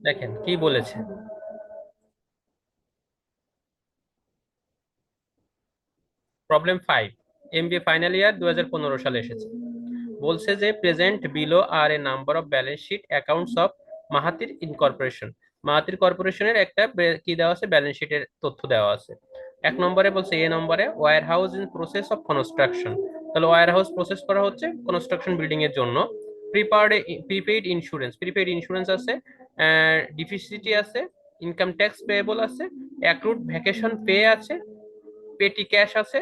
দেখেন কি বলেছে। প্রবলেম 5, এমবিএ ফাইনাল ইয়ার 2015 সালে এসেছে। বলছে যে present below are a number of balance sheet accounts of Mahathir incorporation. Mahathir কর্পোরেশনের একটা কি দেওয়া আছে, ব্যালেন্স শিটের তথ্য দেওয়া আছে। এক নম্বরে বলছে, এ নম্বরে warehouse in process of construction. তাহলে ওয়্যার হাউস প্রসেস করা হচ্ছে কনস্ট্রাকশন বিল্ডিং এর জন্য। Prepared prepaid insurance, prepaid insurance আছে, ডিফিসিটি আছে, ইনকাম ট্যাক্স পেয়েবল আছে, অ্যাক্রুড ভ্যাকেশন পে আছে, পেটি ক্যাশ আছে,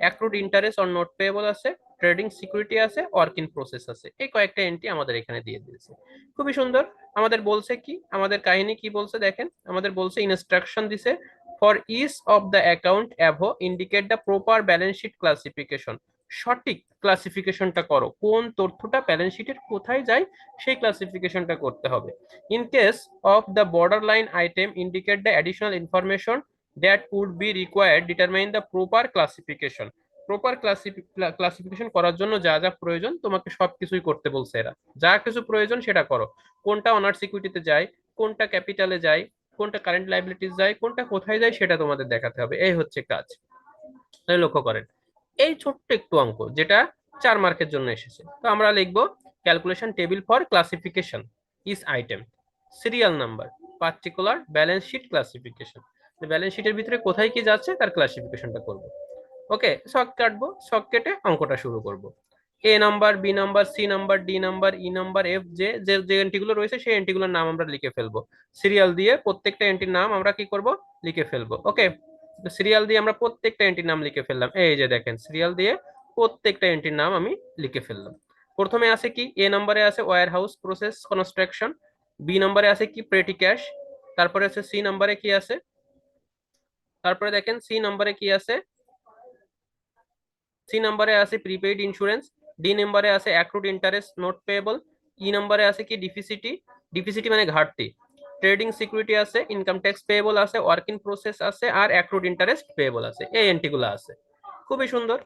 accrued interest or note payable আছে, ট্রেডিং সিকিউরিটি আছে, ওয়ার্ক ইন প্রসেস আছে। এই কয়েকটা এন্ট্রি আমাদের এখানে দিয়ে দিয়েছে। খুবই সুন্দর। আমাদের বলছে কি, আমাদের কাহিনী কি বলছে দেখেন। আমাদের বলছে ইনস্ট্রাকশন দিছে, for each of the account above indicate the proper balance sheet classification. সঠিক ক্লাসিফিকেশনটা করো, কোন তথ্যটা ব্যালেন্স শিটের কোথায় যায় সেই ক্লাসিফিকেশনটা করতে হবে। In case of the border line item indicate the additional information that would be required, determine the proper classification. Proper classification করার জন্য যা যা প্রয়োজন তোমাকে সবকিছুই করতে বলছে এরা। যা কিছু প্রয়োজন সেটা করো। কোনটা অনার্স ইকুইটিতে যায়, কোনটা ক্যাপিটালে যায়, কোনটা কারেন্ট লাইবিলিটিস যায়, কোনটা কোথায় যায় সেটা তোমাদের দেখাতে হবে। এই হচ্ছে কাজ। তাহলে লক্ষ্য করেন, এই ছোট্ট একটু অঙ্ক যেটা 4 মার্কের জন্য এসেছে। তো আমরা লিখবো calculation table for classification is item, serial number, particular balance sheet classification. Balance শিটের ভিতরে কোথায় কি যাচ্ছে তার ক্লাসিফিকেশনটা করব। ওকে, শক কাটবো, শক কেটে অঙ্কটা শুরু করব। A number, B number, C number, D number, E number, F, যে যে যে এন্ট্রিগুলো রয়েছে সেই এন্ট্রিগুলোর নাম আমরা লিখে ফেলবো। সিরিয়াল দিয়ে প্রত্যেকটা এন্ট্রির নাম আমরা কি করব, লিখে ফেলবো। ওকে, সিরিয়াল দিয়ে আমরা প্রত্যেকটা এন্ট্রির নাম লিখে ফেললাম। এই যে দেখেন, সিরিয়াল দিয়ে প্রত্যেকটা এন্ট্রির নাম আমি লিখে ফেললাম। প্রথমে আছে কি, এ নম্বরে আছে warehouse process construction, B নম্বরে আছে কি পেটি ক্যাশ, তারপরে আছে সি নম্বরে কি আছে, তারপরে দেখেন সি নম্বরে কি আছে, সি নম্বরে আছে প্রিপেইড ইন্স্যুরেন্স, ডি নম্বরে আছে অ্যাক্রুড ইন্টারেস্ট নোট পেয়েবল, ই নম্বরে আছে কি ডিফিসিটি, ডিফিসিটি মানে ঘাটতি, ট্রেডিং সিকিউরিটি আছে, ইনকাম ট্যাক্স পেয়েবল আছে, ওয়ার্ক ইন প্রসেস আছে, আর অ্যাক্রুড ইন্টারেস্ট পেয়েবল আছে। এই এন্ট্রিগুলো আছে। খুবই সুন্দর।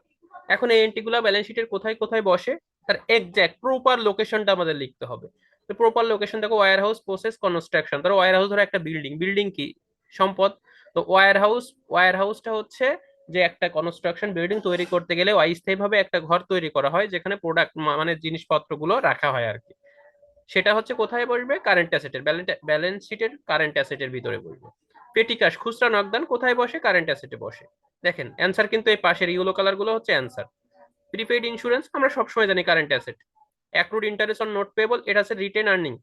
এখন এই এন্ট্রিগুলো ব্যালেন্স শিটের কোথায় কোথায় বসে তার এক্সাক্ট প্রপার লোকেশনটা আমাদের লিখতে হবে। তো প্রপার লোকেশন দেখো, ওয়্যার হাউস প্রসেস কনস্ট্রাকশন। ধরো ওয়্যার হাউস ধরো একটা বিল্ডিং, বিল্ডিং কি সম্পদ। তো ওয়্যার হাউস, ওয়্যার হাউসটা হচ্ছে যে একটা কনস্ট্রাকশন বিল্ডিং তৈরি করতে গেলে অস্থায়ী ভাবে একটা ঘর তৈরি করা হয় যেখানে প্রোডাক্ট মানে জিনিসপত্রগুলো রাখা হয় আর কি। সেটা হচ্ছে কোথায় বসবে, কারেন্ট অ্যাসেটের ব্যালেন্স শিটের কারেন্ট অ্যাসেটের ভিতরে বসবে। পেটি ক্যাশ খুচরা নগদান কোথায় বসে, কারেন্ট অ্যাসেটে বসে। দেখেন অ্যান্সার কিন্তু এই পাশের ইয়েলো কালার গুলো হচ্ছে অ্যান্সার। প্রিপেইড ইন্স্যুরেন্স আমরা সবসময় জানি current asset. Accrued interest on note payable এটা হচ্ছে রিটেন আর্নিং।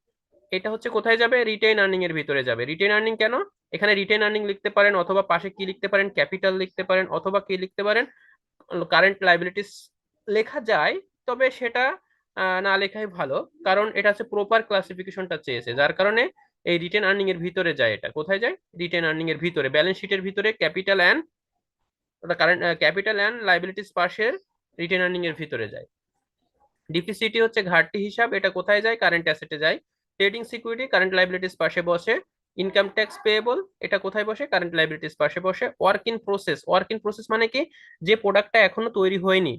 এটা হচ্ছে কোথায় যাবে, রিটেন আর্নিং এর ভিতরে যাবে। রিটেন আর্নিং কেন, এখানে রিটেন আর্নিং লিখতে পারেন, অথবা পাশে কি লিখতে পারেন, ক্যাপিটাল লিখতে পারেন, অথবা কি লিখতে পারেন, কারেন্ট লাইবিলিটিস লেখা যায়। তবে সেটা না লেখাই ভালো, কারণ এটা হচ্ছে প্রপার ক্লাসিফিকেশনটা চেয়েছে, যার কারণে এই রিটেন আর্নিং এর ভিতরে যায়। এটা কোথায় যায়, রিটেন আর্নিং এর ভিতরে, ব্যালেন্স শিটের ভিতরে capital and current, capital and liabilities পাশের রিটেন আর্নিং এর ভিতরে যায়। ডিফিসিটি হচ্ছে ঘাটতি হিসাব, এটা কোথায় যায়, কারেন্ট অ্যাসেটে যায়। ট্রেডিং সিকিউরিটি কারেন্ট লাইবিলিটিস পাশে বসে। ইনকাম ট্যাক্স পেয়েবল এটা কোথায় বসে, কারেন্ট লাইবিলিটিস পাশে বসে। Work in process, work in process মানে কি, যে প্রোডাক্টটা এখনো তৈরি হয়নি,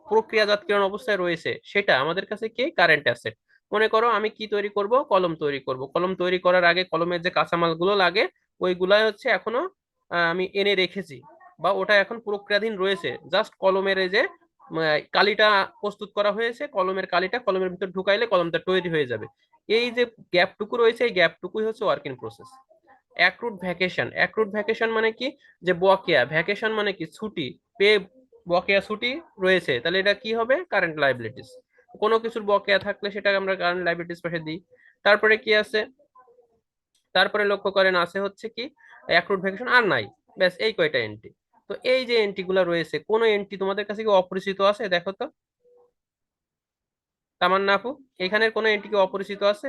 প্রক্রিয়াজাতকরণ অবস্থায় রয়েছে, সেটা আমাদের কাছে কি, কারেন্ট অ্যাসেট। মনে করো আমি কি তৈরি করব, কলম তৈরি করব। কলম তৈরি করার আগে কলমের যে কাঁচামালগুলো লাগে ওইগুলাই হচ্ছে এখনো আমি এনে রেখেছি, বা ওটা এখন প্রক্রিয়াধীন রয়েছে। জাস্ট কলমের এই যে কালিটা প্রস্তুত করা হয়েছে, কলমের কালিটা কলমের ভিতর ঢুকাইলে কলমটা তৈরি হয়ে যাবে। এই যে গ্যাপটুকু রয়েছে, এই গ্যাপটুকুই হচ্ছে work in process. Accrued vacation, accrued vacation মানে কি, যে বকেয়া, ভ্যাকেশন মানে কি ছুটি, পে, বকেয়া ছুটি রয়েছে, তাহলে এটা কি হবে, কারেন্ট লাইবিলিটিস। কোনো কিছুর বকেয়া থাকলে সেটা আমরা কারেন্ট লাইবিলিটিস পাশে দিই। তারপরে কি আছে, তারপরে লক্ষ্য করেন আছে হচ্ছে কি, অ্যাক্রুড ভ্যাকেশন আর নাই। ব্যাস এই কয়টা এন্ট্রি। তো এই যে এন্ট্রি গুলা রয়েছে, কোন এন্ট্রি তোমাদের কাছে কি অপরিচিত আছে দেখো তো, তামান্না আপু, এখানের কোনো এন্ট্রি কি অপরিচিত আছে?